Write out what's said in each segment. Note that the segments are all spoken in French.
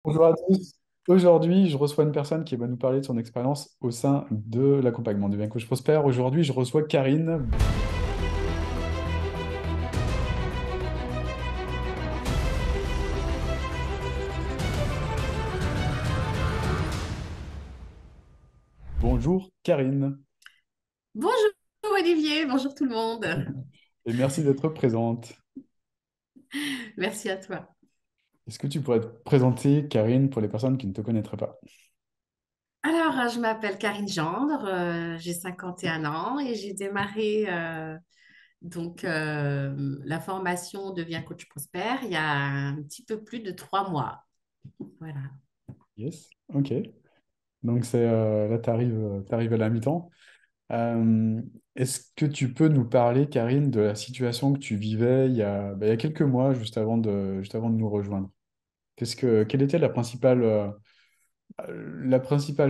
Bonjour à tous. Aujourd'hui, je reçois une personne qui va nous parler de son expérience au sein de l'accompagnement du bien coach prospère. Aujourd'hui, je reçois Karine. Bonjour Karine, Bonjour Olivier, bonjour tout le monde. et merci d'être présente. Merci à toi. Est-ce que tu pourrais te présenter, Karine, pour les personnes qui ne te connaîtraient pas? Alors, je m'appelle Karine Gendre, j'ai 51 ans et j'ai démarré la formation Devient coach prospère il y a un petit peu plus de 3 mois. Voilà. Yes, ok. Donc là, tu arrives à la mi-temps. Euh, Est-ce que tu peux nous parler, Karine, de la situation que tu vivais il y a quelques mois, juste avant de nous rejoindre? Quelle était la principale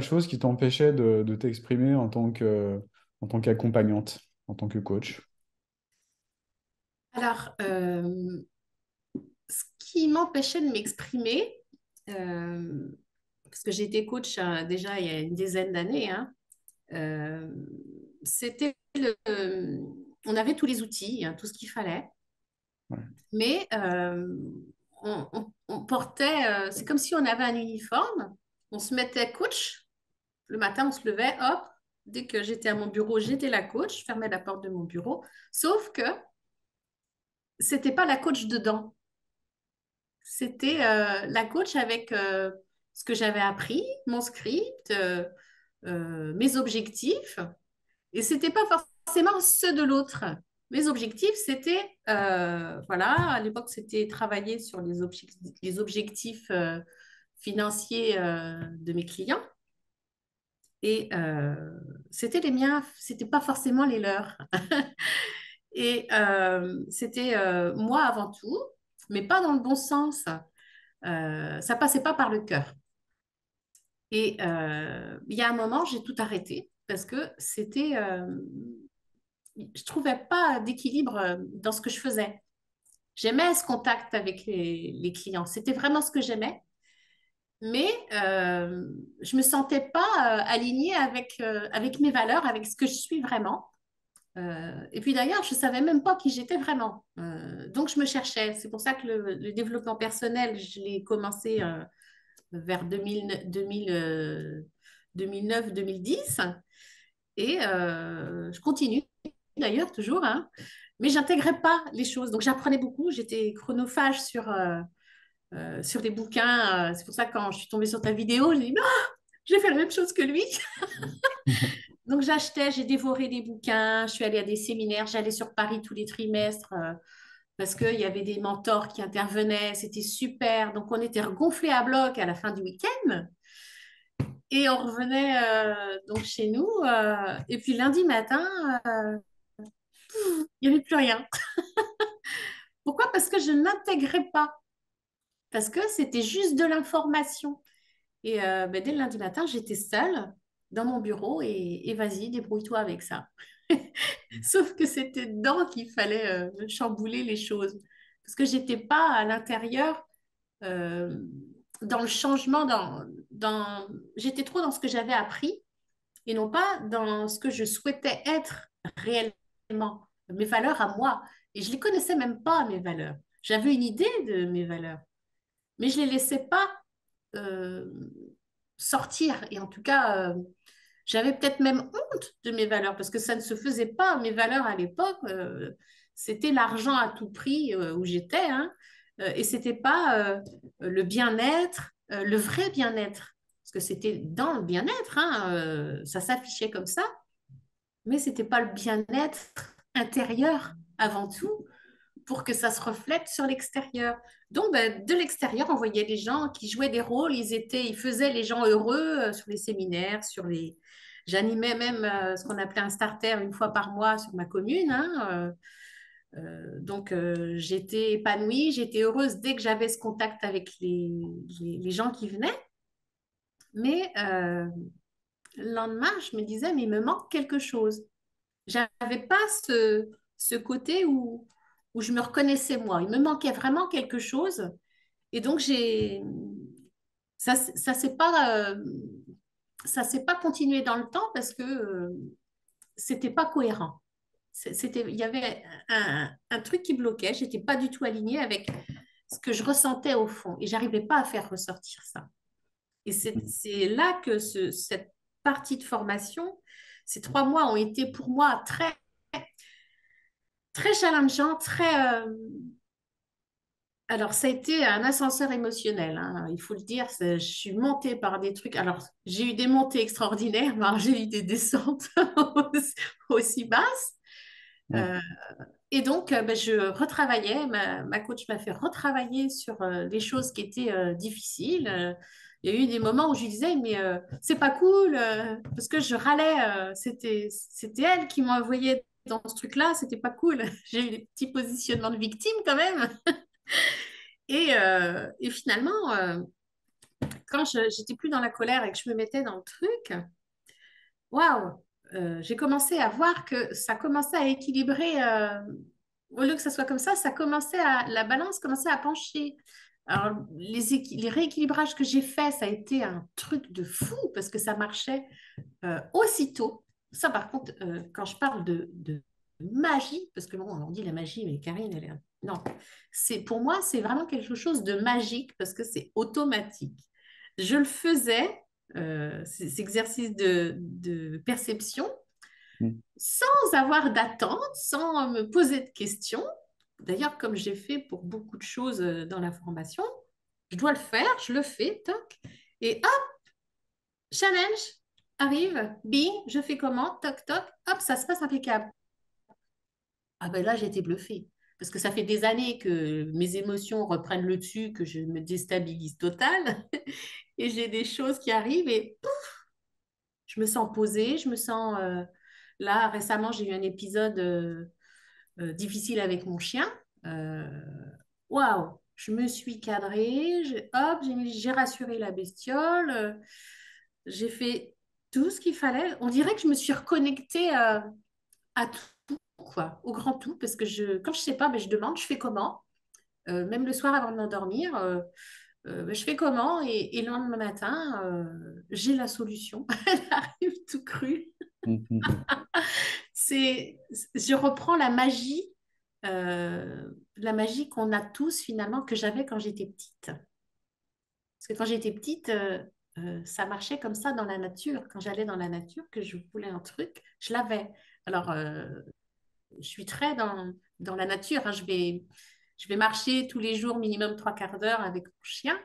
chose qui t'empêchait de t'exprimer en tant qu'accompagnante, en tant que coach? Alors, ce qui m'empêchait de m'exprimer, euh, parce que j'ai été coach déjà il y a une dizaine d'années, hein, euh, c'était on avait tous les outils, hein, tout ce qu'il fallait. Ouais. Mais on portait, c'est comme si on avait un uniforme, on se mettait coach, le matin on se levait, hop, dès que j'étais à mon bureau, j'étais la coach, je fermais la porte de mon bureau, sauf que c'était pas la coach dedans, c'était la coach avec ce que j'avais appris, mon script, mes objectifs, et c'était pas forcément ceux de l'autre. Mes objectifs, c'était, voilà, à l'époque, c'était travailler sur les objectifs financiers de mes clients. Et c'était les miens, c'était pas forcément les leurs. Et c'était moi avant tout, mais pas dans le bon sens. Ça passait pas par le cœur. Et il y a un moment, j'ai tout arrêté parce que je trouvais pas d'équilibre dans ce que je faisais. J'aimais ce contact avec les clients. C'était vraiment ce que j'aimais. Mais je me sentais pas alignée avec mes valeurs, avec ce que je suis vraiment. Et puis d'ailleurs, je savais même pas qui j'étais vraiment. Donc je me cherchais. C'est pour ça que le développement personnel, je l'ai commencé vers 2009-2010. Et je continue d'ailleurs toujours, hein. Mais j'intégrais pas les choses. Donc j'apprenais beaucoup. J'étais chronophage sur des bouquins. C'est pour ça que quand je suis tombée sur ta vidéo, j'ai dit, ah, j'ai fait la même chose que lui. Donc j'achetais, j'ai dévoré des bouquins, je suis allée à des séminaires, j'allais sur Paris tous les trimestres parce qu'il y avait des mentors qui intervenaient, c'était super. Donc on était regonflés à bloc à la fin du week-end et on revenait donc chez nous. Et puis lundi matin, euh, il n'y avait plus rien. Pourquoi? Parce que je n'intégrais pas, parce que c'était juste de l'information. Et ben, dès le lundi matin, j'étais seule dans mon bureau et vas-y, débrouille-toi avec ça. Sauf que c'était dedans qu'il fallait chambouler les choses. Parce que j'étais pas à l'intérieur euh, dans le changement, j'étais trop dans ce que j'avais appris et non pas dans ce que je souhaitais être réellement, mes valeurs à moi. Et je les connaissais même pas, mes valeurs. J'avais une idée de mes valeurs, mais je les laissais pas euh, sortir. Et en tout cas, j'avais peut-être même honte de mes valeurs parce que ça ne se faisait pas. Mes valeurs à l'époque, c'était l'argent à tout prix où j'étais, hein, et c'était pas le bien-être, le vrai bien-être. Parce que c'était dans le bien-être, hein, ça s'affichait comme ça, mais c'était pas le bien-être intérieur avant tout pour que ça se reflète sur l'extérieur. Donc, ben, de l'extérieur, on voyait des gens qui jouaient des rôles, ils faisaient les gens heureux sur les séminaires, J'animais même ce qu'on appelait un starter une fois par mois sur ma commune, hein. J'étais épanouie, j'étais heureuse dès que j'avais ce contact avec les gens qui venaient. Mais le lendemain, je me disais, mais il me manque quelque chose. J'avais pas ce côté où je me reconnaissais moi. Il me manquait vraiment quelque chose. Et donc, Ça s'est pas, ça s'est pas continué dans le temps parce que c'était pas cohérent. Il y avait un truc qui bloquait. J'étais pas du tout alignée avec ce que je ressentais au fond et j'arrivais pas à faire ressortir ça. Et c'est là que cette partie de formation, ces 3 mois ont été pour moi très, très challengeants, très, alors, ça a été un ascenseur émotionnel, hein, il faut le dire. Je suis montée par des trucs. Alors, j'ai eu des montées extraordinaires, mais alors, j'ai eu des descentes aussi basses. Mm. Euh, et donc, ben, je retravaillais. Ma coach m'a fait retravailler sur les choses qui étaient difficiles. Il y a eu des moments où je lui disais, mais c'est pas cool, parce que je râlais. C'était elle qui m'a envoyé dans ce truc-là. C'était pas cool. J'ai eu des petits positionnements de victime quand même. Et finalement, quand j'étais plus dans la colère et que je me mettais dans le truc, waouh, j'ai commencé à voir que ça commençait à équilibrer. Au lieu que ça soit comme ça commençait la balance commençait à pencher. Alors, les rééquilibrages que j'ai faits, ça a été un truc de fou parce que ça marchait aussitôt. Ça, par contre, quand je parle de magie, parce que bon, on dit la magie, mais Karine, elle est... Non, pour moi, c'est vraiment quelque chose de magique parce que c'est automatique. Je le faisais, ces exercices de perception, Mm. sans avoir d'attente, sans me poser de questions. D'ailleurs, comme j'ai fait pour beaucoup de choses dans la formation, je dois le faire, je le fais, toc, et challenge arrive, bing, je fais comment, toc, toc, hop, ça se passe impeccable. Ah ben là, j'ai été bluffée. Parce que ça fait des années que mes émotions reprennent le dessus, que je me déstabilise total. Et j'ai des choses qui arrivent et pouf, je me sens posée, je me sens... Là, récemment, j'ai eu un épisode difficile avec mon chien. Euh, Waouh, je me suis cadrée, hop, j'ai rassuré la bestiole, j'ai fait tout ce qu'il fallait. On dirait que je me suis reconnectée à tout, quoi, au grand tout, parce que quand je sais pas, ben, je demande, je fais comment. Même le soir avant de m'endormir, ben, je fais comment et le lendemain matin, j'ai la solution. Elle arrive tout crue. Mm. Mm. C'est, je reprends la magie qu'on a tous finalement, que j'avais quand j'étais petite. Parce que quand j'étais petite, ça marchait comme ça dans la nature. Quand j'allais dans la nature, que je voulais un truc, je l'avais. Alors, je suis très dans la nature, hein. Je vais marcher tous les jours, minimum 3/4 d'heure avec mon chien,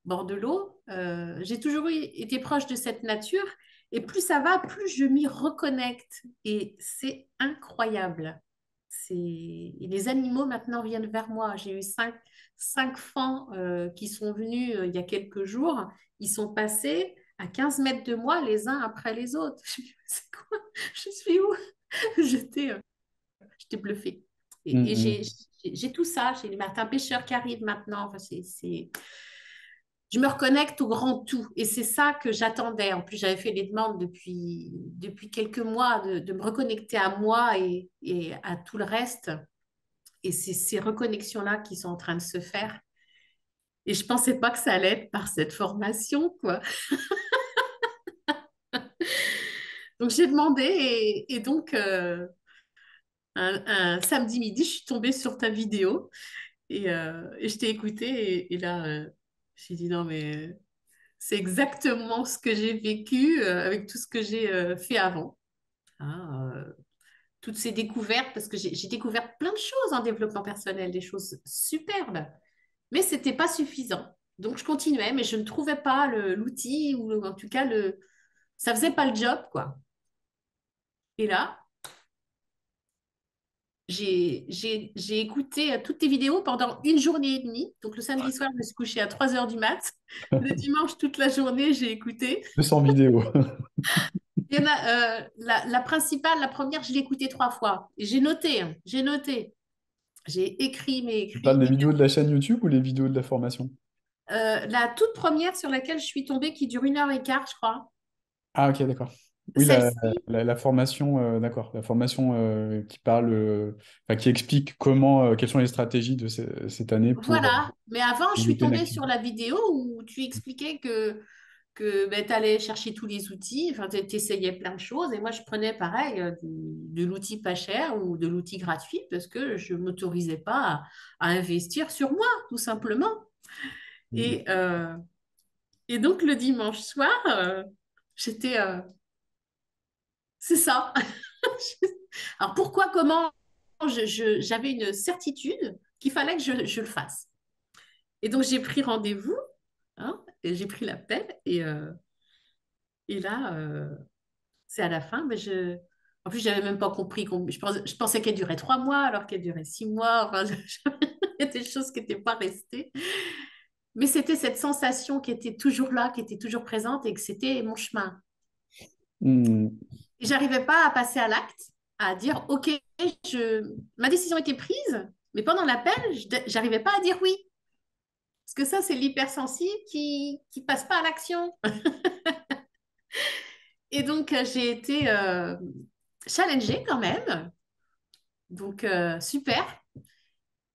bord de l'eau. J'ai toujours été proche de cette nature. Et plus ça va, plus je m'y reconnecte. Et c'est incroyable. Et les animaux maintenant viennent vers moi. J'ai eu cinq fans qui sont venus il y a quelques jours. Ils sont passés à 15 mètres de moi les uns après les autres. Je me dis, c'est quoi? Je suis où? J'étais j'étais bluffée. Et Mm. j'ai tout ça. J'ai les Martin Pêcheur qui arrivent maintenant. Enfin, je me reconnecte au grand tout. Et c'est ça que j'attendais. En plus, j'avais fait les demandes depuis quelques mois de me reconnecter à moi et à tout le reste. Et c'est ces reconnexions-là qui sont en train de se faire. Et je ne pensais pas que ça allait être par cette formation, quoi. Donc, j'ai demandé et donc, un samedi midi, je suis tombée sur ta vidéo et je t'ai écouté et là, j'ai dit non, mais c'est exactement ce que j'ai vécu avec tout ce que j'ai fait avant. Hein, toutes ces découvertes, parce que j'ai découvert plein de choses en développement personnel, des choses superbes, mais ce n'était pas suffisant. Donc, je continuais, mais je ne trouvais pas l'outil ou en tout cas, ça faisait pas le job, quoi. Et là, j'ai écouté toutes tes vidéos pendant une journée et demie. Donc, le samedi soir, je me suis couchée à 3 heures du mat. Le dimanche, toute la journée, j'ai écouté. 200 vidéos. Il y en a, la principale, la première, je l'ai écoutée 3 fois. Et j'ai noté, hein, j'ai noté. J'ai écrit mes Tu parles écrits. des vidéos de la chaîne YouTube ou les vidéos de la formation? La toute première sur laquelle je suis tombée, qui dure 1 heure et quart, je crois. Ah, ok, d'accord. Oui, Celle-ci, la formation, d'accord, la formation qui parle, enfin, qui explique comment, quelles sont les stratégies de cette année pour voilà. Mais avant, je suis développer une tombée sur activité. la vidéo où tu expliquais que ben, tu allais chercher tous les outils, enfin, tu essayais plein de choses. Et moi, je prenais pareil de l'outil pas cher ou de l'outil gratuit parce que je ne m'autorisais pas à investir sur moi, tout simplement. Mm. Et, euh, et donc, le dimanche soir, j'étais. C'est ça. Alors, pourquoi, comment j'avais une certitude qu'il fallait que je le fasse. Et donc, j'ai pris rendez-vous, hein, et j'ai pris l'appel. Et là, c'est à la fin. Mais en plus, je n'avais même pas compris. Je pensais qu'elle durait 3 mois alors qu'elle durait 6 mois. Enfin, il y a des choses qui n'étaient pas restées. Mais c'était cette sensation qui était toujours là, qui était toujours présente et que c'était mon chemin. Mm. Et j'arrivais pas à passer à l'acte, à dire, OK, ma décision était prise, mais pendant l'appel, j'arrivais pas à dire oui. Parce que ça, c'est l'hypersensible qui passe pas à l'action. Et donc, j'ai été challengée quand même. Donc, super.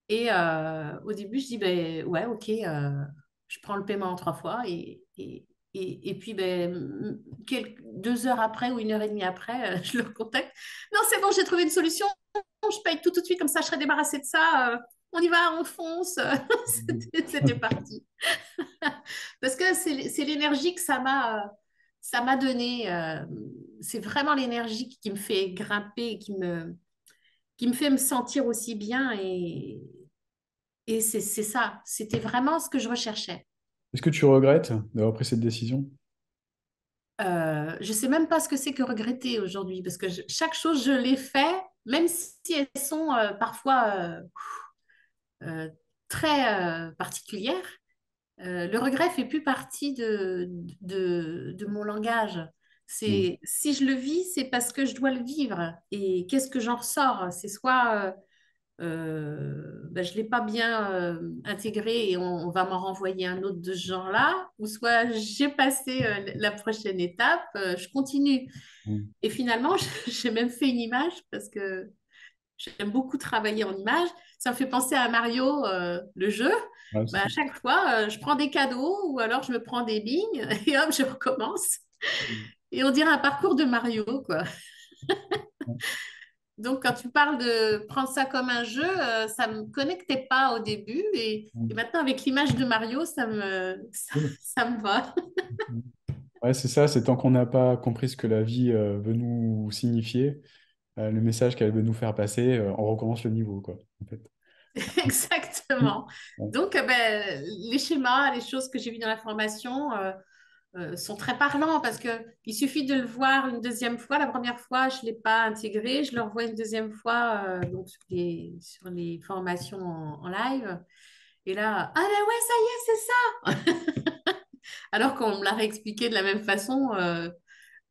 Et au début, je dis, ben, ouais, OK, je prends le paiement en 3 fois. Et puis, ben, 2 heures après ou 1 heure et demie après, je le contacte. Non, c'est bon, j'ai trouvé une solution. Je paye tout de suite, comme ça, je serai débarrassée de ça. On y va, on fonce. C'était parti. Parce que c'est l'énergie que ça m'a donné. C'est vraiment l'énergie qui me fait grimper, qui me fait me sentir aussi bien. Et c'est ça. C'était vraiment ce que je recherchais. Est-ce que tu regrettes d'avoir pris cette décision? Je sais même pas ce que c'est que regretter aujourd'hui, parce que chaque chose, je l'ai fait, même si elles sont parfois euh, très particulières. Le regret fait plus partie de mon langage. Mm. Si je le vis, c'est parce que je dois le vivre. Et qu'est-ce que j'en ressors? C'est soit ben, je ne l'ai pas bien intégré et on va m'en renvoyer un autre de ce genre-là, ou soit j'ai passé la prochaine étape, je continue. Mm. Et finalement, j'ai même fait une image parce que j'aime beaucoup travailler en images. Ça me fait penser à Mario, le jeu. Ouais, Ben, à chaque fois, je prends des cadeaux ou alors je me prends des lignes et hop, je recommence. Et on dirait un parcours de Mario, quoi. Donc, quand tu parles de prendre ça comme un jeu, ça ne me connectait pas au début. Et mm. maintenant, avec l'image de Mario, ça, Cool. ça me va. Mm. Ouais, c'est ça, c'est tant qu'on n'a pas compris ce que la vie veut nous signifier, le message qu'elle veut nous faire passer, on recommence le niveau, quoi, en fait. Mm. Exactement. Ouais. Donc, ben, les schémas, les choses que j'ai vues dans la formation sont très parlants parce qu'il suffit de le voir une deuxième fois. La première fois, je ne l'ai pas intégré. Je le revois une deuxième fois donc sur les formations en live. Et là, ah ben ouais, ça y est, c'est ça. Alors qu'on me l'a réexpliqué de la même façon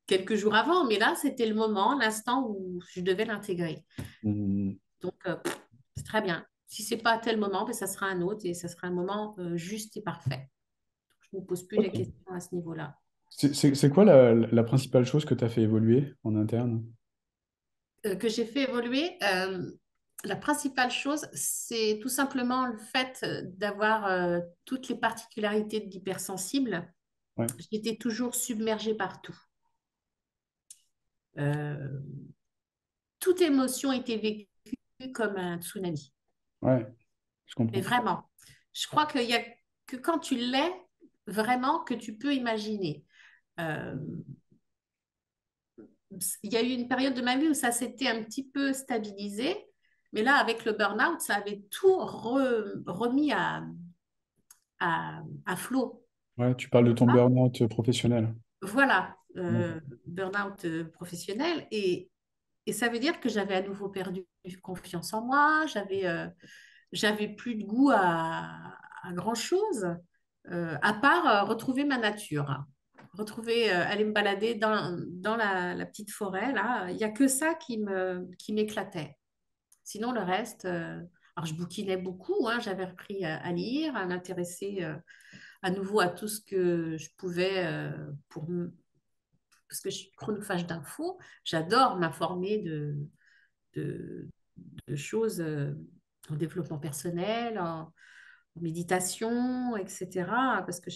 quelques jours avant. Mais là, c'était le moment, l'instant où je devais l'intégrer. Mm. Donc, c'est très bien. Si c'est pas à tel moment, ben, ça sera un autre et ça sera un moment juste et parfait. Je ne me pose plus la Ok. question à ce niveau-là. C'est quoi la principale chose que tu as fait évoluer en interne? Que j'ai fait évoluer, la principale chose, c'est tout simplement le fait d'avoir toutes les particularités de l'hypersensible. Ouais, J'étais toujours submergée partout. Euh, Toute émotion était vécue comme un tsunami. ouais, je Mais comprends. vraiment, je crois qu'il y a que quand tu l'es, vraiment, que tu peux imaginer. Euh, il y a eu une période de ma vie où ça s'était un petit peu stabilisé, mais là, avec le burn-out, ça avait tout remis à flot. Ouais, tu parles de ton Ah, burn-out professionnel. voilà, D'accord. burn-out professionnel. Et ça veut dire que j'avais à nouveau perdu confiance en moi, j'avais plus de goût à grand-chose, à part retrouver ma nature. Retrouver, aller me balader dans la petite forêt, là. Il n'y a que ça qui m'éclatait. Sinon, le reste, alors je bouquinais beaucoup, hein, j'avais repris à lire, à m'intéresser à nouveau à tout ce que je pouvais pour parce que je suis chronophage d'infos, j'adore m'informer de, de choses en développement personnel, en méditation, etc. Parce que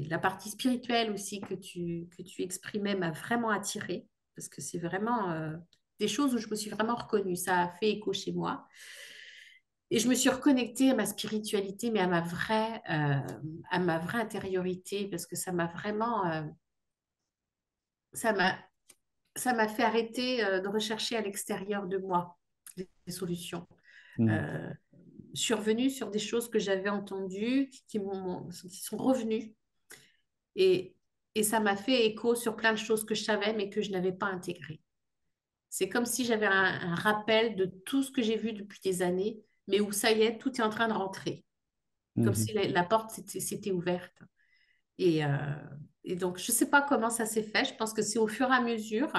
la partie spirituelle aussi que tu exprimais m'a vraiment attirée, parce que c'est vraiment des choses où je me suis vraiment reconnue. Ça a fait écho chez moi. Et je me suis reconnectée à ma spiritualité, mais à ma vraie intériorité, parce que ça m'a vraiment, ça m'a, ça m'a fait arrêter de rechercher à l'extérieur de moi des solutions. Mhm. Euh, je suis revenue sur des choses que j'avais entendues, qui sont revenues, et, et ça m'a fait écho sur plein de choses que je savais, mais que je n'avais pas intégrées. C'est comme si j'avais un rappel de tout ce que j'ai vu depuis des années, mais où ça y est, tout est en train de rentrer. Comme Mhm. si la porte s'était ouverte. Et, euh, et donc, je ne sais pas comment ça s'est fait. Je pense que c'est au fur et à mesure.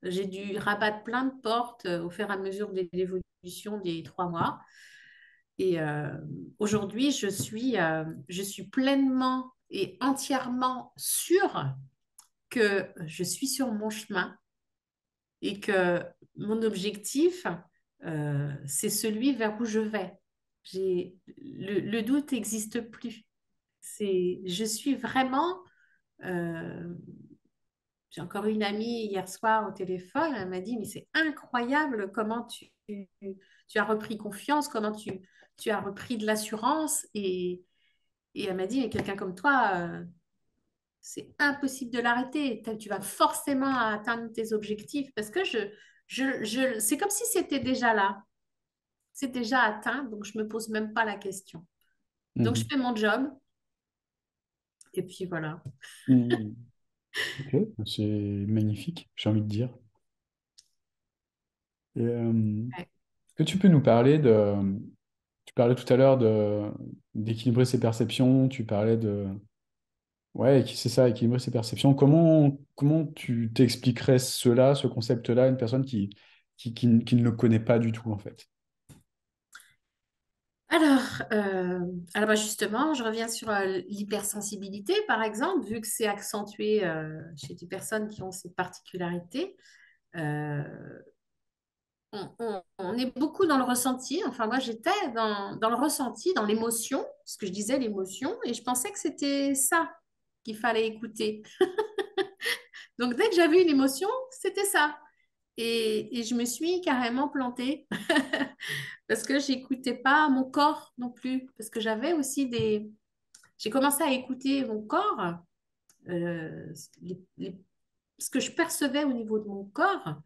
J'ai dû rabattre plein de portes au fur et à mesure de l'évolution des 3 mois. Et aujourd'hui, je suis pleinement et entièrement sûre que je suis sur mon chemin et que mon objectif, c'est celui vers où je vais. Le doute n'existe plus. Je suis vraiment. euh, j'ai encore une amie hier soir au téléphone, elle m'a dit, mais c'est incroyable comment tu as repris confiance, comment tu as repris de l'assurance. Et elle m'a dit, mais quelqu'un comme toi, c'est impossible de l'arrêter. Tu vas forcément atteindre tes objectifs parce que c'est comme si c'était déjà là. C'est déjà atteint, donc je ne me pose même pas la question. Donc je Mhm. fais mon job et puis voilà. Mhm. Ok, c'est magnifique, j'ai envie de dire. Et, Ouais. est-ce que tu peux nous parler de... Tu parlais tout à l'heure d'équilibrer ses perceptions, tu parlais de... Ouais, c'est ça, équilibrer ses perceptions. Comment tu t'expliquerais cela, ce concept-là, à une personne qui ne le connaît pas du tout, en fait? Alors, euh, alors bah justement, je reviens sur l'hypersensibilité, par exemple, vu que c'est accentué chez des personnes qui ont cette particularité. euh, on est beaucoup dans le ressenti. Enfin, moi, j'étais dans le ressenti, dans l'émotion, ce que je disais, l'émotion, et je pensais que c'était ça qu'il fallait écouter. Donc, dès que j'avais une émotion, c'était ça. Et je me suis carrément plantée parce que j'écoutais pas mon corps non plus, parce que j'avais aussi des... J'ai commencé à écouter mon corps, euh, les- les- ce que je percevais au niveau de mon corps,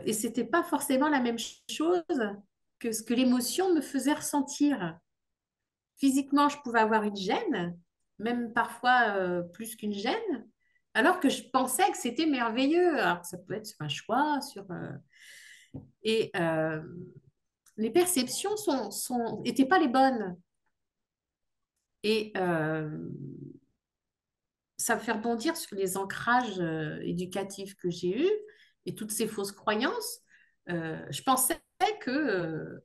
et c'était pas forcément la même chose que ce que l'émotion me faisait ressentir. Physiquement, je pouvais avoir une gêne, même parfois plus qu'une gêne, alors que je pensais que c'était merveilleux. Alors, ça peut être sur un choix, et les perceptions étaient pas les bonnes. Et ça me fait rebondir sur les ancrages éducatifs que j'ai eus et toutes ces fausses croyances. Je pensais que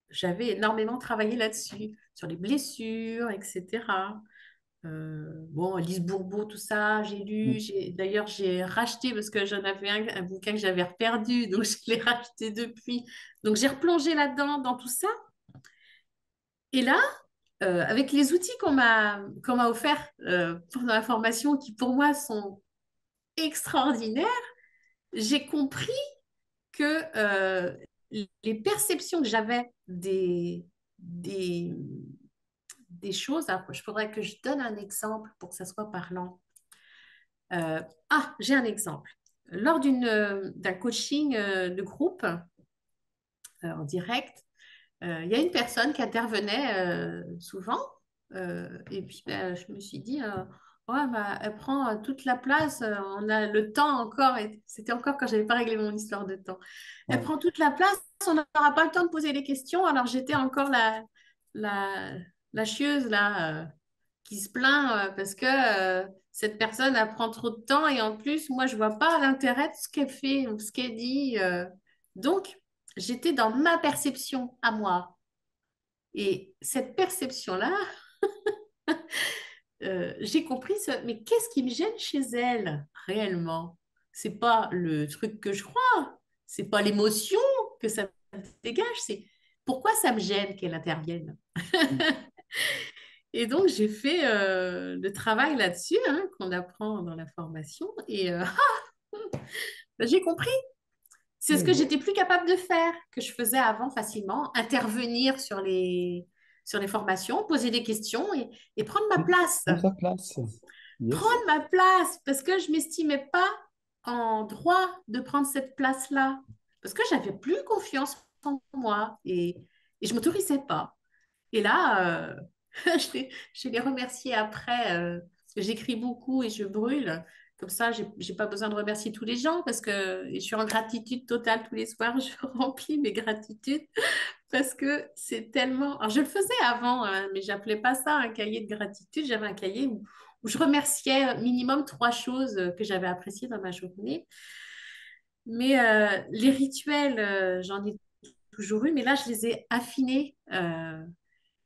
j'avais énormément travaillé là-dessus, sur les blessures, etc. Bon, Lise Bourbeau, tout ça, j'ai lu. D'ailleurs, j'ai racheté parce que j'en avais un bouquin que j'avais perdu, donc je l'ai racheté depuis. Donc, j'ai replongé là-dedans, dans tout ça. Et là, avec les outils qu'on m'a offerts pendant la formation, qui pour moi sont extraordinaires, j'ai compris que les perceptions que j'avais des, des choses, alors, il faudrait que je donne un exemple pour que ça soit parlant. J'ai un exemple. Lors d'un coaching de groupe en direct, il y a une personne qui intervenait souvent. Et puis, ben, je me suis dit, ouais, bah, elle prend toute la place. On a le temps encore. Et c'était encore quand je n'avais pas réglé mon histoire de temps. Elle Ouais. prend toute la place. On n'aura pas le temps de poser les questions. Alors, j'étais encore la, la chieuse là, qui se plaint parce que cette personne elle prend trop de temps. Et en plus, moi, je ne vois pas l'intérêt de ce qu'elle fait ou ce qu'elle dit. Donc, j'étais dans ma perception à moi. Et cette perception-là, j'ai compris mais qu'est-ce qui me gêne chez elle réellement? C'est pas le truc que je crois, c'est pas l'émotion que ça dégage, c'est pourquoi ça me gêne qu'elle intervienne. Et donc j'ai fait le travail là-dessus hein, qu'on apprend dans la formation et j'ai compris. C'est ce que Ok. j'étais plus capable de faire, que je faisais avant facilement, intervenir sur les formations, poser des questions et prendre ma place. Prends sa place. Yes. Prendre ma place parce que je m'estimais pas en droit de prendre cette place-là. Parce que j'avais plus confiance en moi et je ne m'autorisais pas. Et là, je les remercier après. Parce que j'écris beaucoup et je brûle. Comme ça, je n'ai pas besoin de remercier tous les gens parce que je suis en gratitude totale tous les soirs. Je remplis mes gratitudes parce que c'est tellement... Alors, je le faisais avant, hein, mais j'appelais pas ça un cahier de gratitude. J'avais un cahier où je remerciais minimum trois choses que j'avais appréciées dans ma journée. Mais les rituels, j'en ai toujours eu, mais là, je les ai affinés.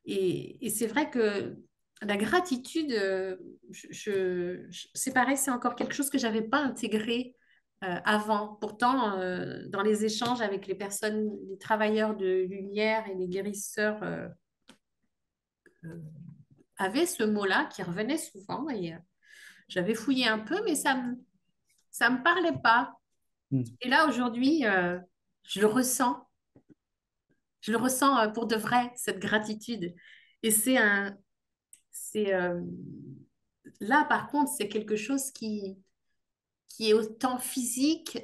Et c'est vrai que la gratitude, c'est pareil, c'est encore quelque chose que je n'avais pas intégré avant. Pourtant, dans les échanges avec les personnes, les travailleurs de lumière et les guérisseurs avaient ce mot-là qui revenait souvent. Et j'avais fouillé un peu, mais ça me parlait pas. Mm. Et là, aujourd'hui, je le ressens. Je le ressens pour de vrai, cette gratitude. Et c'est, là, par contre, c'est quelque chose qui est autant physique,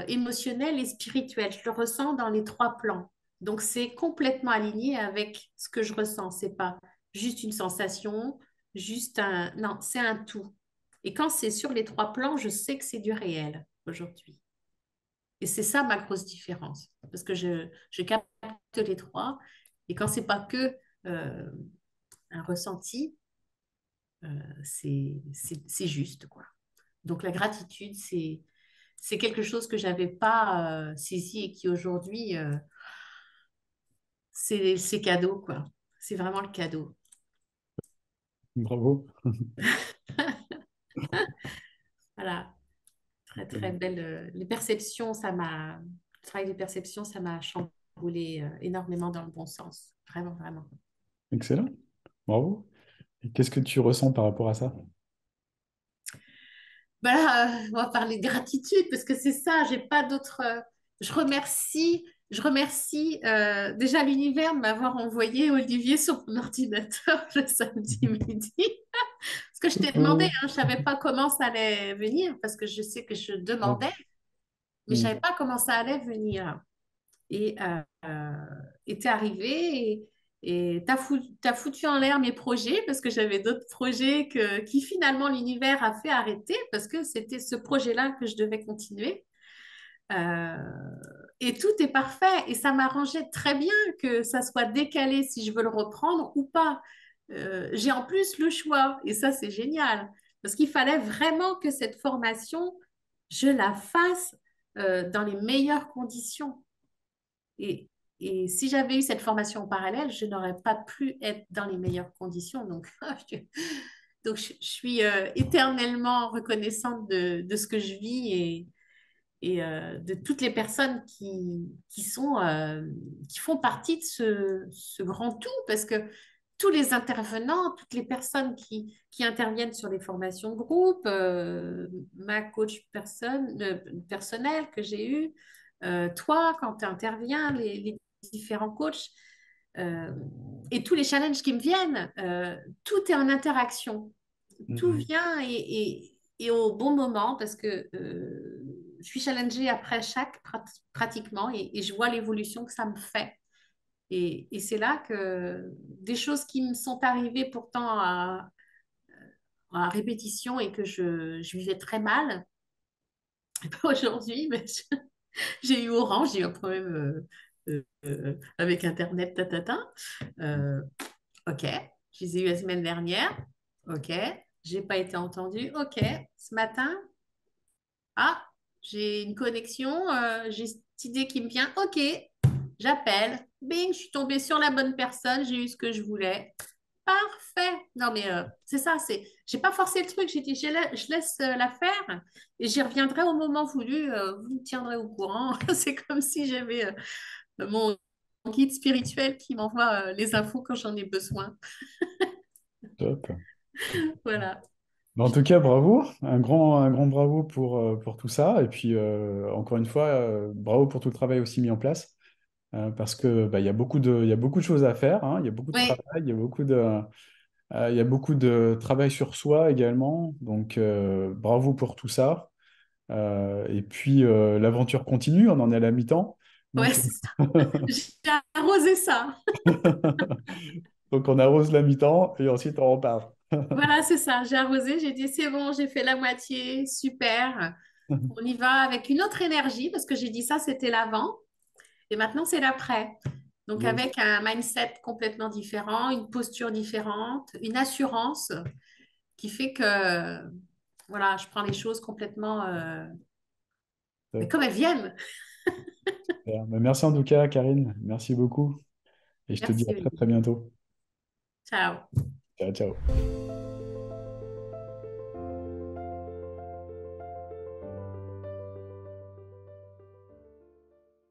émotionnel et spirituel. Je le ressens dans les trois plans. Donc, c'est complètement aligné avec ce que je ressens. C'est pas juste une sensation, juste un... Non, c'est un tout. Et quand c'est sur les trois plans, je sais que c'est du réel aujourd'hui. Et c'est ça ma grosse différence. Parce que je capte les trois. Et quand c'est pas que euh, un ressenti, c'est juste, quoi. Donc la gratitude, c'est quelque chose que j'avais pas saisi et qui aujourd'hui, c'est cadeau, quoi. C'est vraiment le cadeau. Bravo. Voilà, très très belle. Les perceptions, le travail des perceptions, ça m'a chamboulé énormément dans le bon sens. Vraiment, vraiment. Excellent. Bravo. Et qu'est-ce que tu ressens par rapport à ça? Voilà, on va parler de gratitude parce que c'est ça, j'ai pas d'autre. Je remercie déjà l'univers de m'avoir envoyé Olivier sur mon ordinateur le samedi midi. Parce que je t'ai demandé, Oh. hein, je savais pas comment ça allait venir parce que je sais que je demandais, Ouais. mais je Mm. savais pas comment ça allait venir. Et t'es arrivé et t'as foutu en l'air mes projets parce que j'avais d'autres projets qui finalement l'univers a fait arrêter parce que c'était ce projet-là que je devais continuer. Euh, et tout est parfait et ça m'arrangeait très bien que ça soit décalé si je veux le reprendre ou pas. J'ai en plus le choix et ça c'est génial parce qu'il fallait vraiment que cette formation, je la fasse dans les meilleures conditions. Et, et si j'avais eu cette formation en parallèle, je n'aurais pas pu être dans les meilleures conditions. Donc, je suis éternellement reconnaissante de ce que je vis et de toutes les personnes qui font partie de ce grand tout. Parce que tous les intervenants, toutes les personnes qui interviennent sur les formations de groupe, ma coach personnelle que j'ai eue, toi, quand tu interviens, les différents coachs euh, et tous les challenges qui me viennent, tout est en interaction. Tout Mm. vient et au bon moment parce que je suis challengée après chaque pratiquement et je vois l'évolution que ça me fait. Et c'est là que des choses qui me sont arrivées pourtant à répétition et que je vivais très mal, aujourd'hui, mais j'ai eu Orange, j'ai eu un problème avec Internet, tatata. Euh, ok, je les ai eu la semaine dernière. Ok, j'ai pas été entendue. Ok, ce matin, ah, j'ai une connexion, j'ai cette idée qui me vient. Ok, j'appelle. Bing, je suis tombée sur la bonne personne, j'ai eu ce que je voulais. parfait. Non, mais c'est ça, j'ai pas forcé le truc, j'ai dit, je laisse la faire et j'y reviendrai au moment voulu, vous me tiendrez au courant. C'est comme si j'avais mon guide spirituel qui m'envoie les infos quand j'en ai besoin. Top. Voilà. En tout cas, bravo, un grand bravo pour tout ça. Et puis, encore une fois, bravo pour tout le travail aussi mis en place. Parce que bah, il y a beaucoup de choses à faire, hein. Il y a beaucoup de Oui, travail, il y a beaucoup de travail sur soi également. Donc, bravo pour tout ça. Et puis, l'aventure continue, on en est à la mi-temps. ouais, Donc, c'est ça. J'ai arrosé ça. donc, on arrose la mi-temps et ensuite on repart. Voilà, c'est ça. J'ai arrosé, j'ai dit, c'est bon, j'ai fait la moitié, super. On y va avec une autre énergie parce que j'ai dit ça, c'était l'avant et maintenant c'est l'après. Donc Yes. avec un mindset complètement différent, une posture différente, une assurance qui fait que voilà, je prends les choses complètement mais Top. comme elles viennent. Super. Bah, merci en tout cas, Karine. Merci beaucoup. Et je te dis à Merci, très Olivier. très bientôt. Ciao. Ciao, ciao.